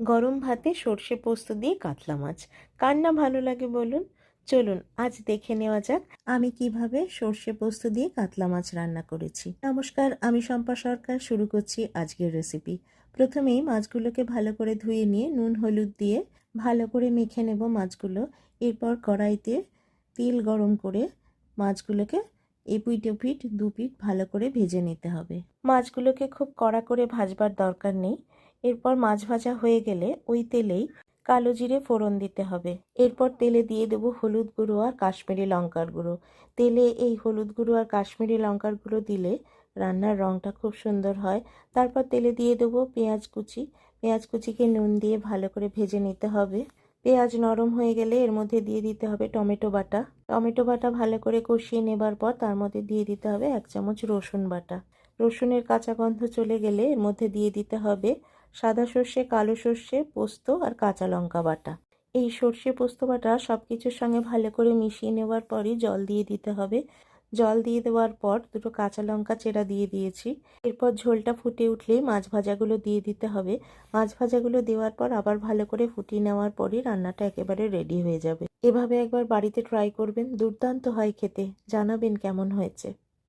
গরম ভাতে সর্ষে পোস্ত দিয়ে কাতলা মাছ কার না ভালো লাগে বলুন। চলুন আজ দেখে নেওয়া যাক আমি কিভাবে সর্ষে পোস্ত দিয়ে কাতলা মাছ রান্না করেছি। নমস্কার, আমি শম্পা সরকার। শুরু করছি আজকের রেসিপি। প্রথমেই মাছগুলোকে ভালো করে ধুয়ে নিয়ে নুন হলুদ দিয়ে ভালো করে মেখে নেব মাছগুলো। এরপর কড়াইতে তেল গরম করে মাছগুলোকে এপিঠ ওপিঠ দুপিঠ ভালো করে ভেজে নিতে হবে। মাছগুলোকে খুব কড়া করে ভাজবার দরকার নেই। এরপর মাছ ভাজা হয়ে গেলে ওই তেলেই কালো জিরে ফোড়ন দিতে হবে। এরপর তেলে দিয়ে দেবো হলুদ গুঁড়ো আর কাশ্মীরি লঙ্কার গুঁড়ো। তেলে এই হলুদ গুঁড়ো আর কাশ্মীরি লঙ্কার গুঁড়ো দিলে রান্নার রঙটা খুব সুন্দর হয়। তারপর তেলে দিয়ে দেবো পেঁয়াজ কুচি। পেঁয়াজ কুচিকে নুন দিয়ে ভালো করে ভেজে নিতে হবে। পেঁয়াজ নরম হয়ে গেলে এর মধ্যে দিয়ে দিতে হবে টমেটো বাটা। টমেটো বাটা ভালো করে কষিয়ে নেবার পর তার মধ্যে দিয়ে দিতে হবে 1 চামচ রসুন বাটা। রসুনের কাঁচা গন্ধ চলে গেলে এর মধ্যে দিয়ে দিতে হবে সাদা সর্ষে, কালো সর্ষে, পোস্ত আর কাঁচা লঙ্কা বাটা। এই সর্ষে পোস্ত বাটা সব কিছুর সঙ্গে ভালো করে মিশিয়ে নেওয়ার পরই জল দিয়ে দিতে হবে। জল দিয়ে দেওয়ার পর দুটো কাঁচা লঙ্কা চেরা দিয়ে দিয়েছি। এরপর ঝোলটা ফুটে উঠলেই মাছ ভাজাগুলো দিয়ে দিতে হবে। মাছ ভাজাগুলো দেওয়ার পর আবার ভালো করে ফুটিয়ে নেওয়ার পরই রান্নাটা একেবারে রেডি হয়ে যাবে। এভাবে একবার বাড়িতে ট্রাই করবেন, দুর্দান্ত হয় খেতে। জানাবেন কেমন হয়েছে।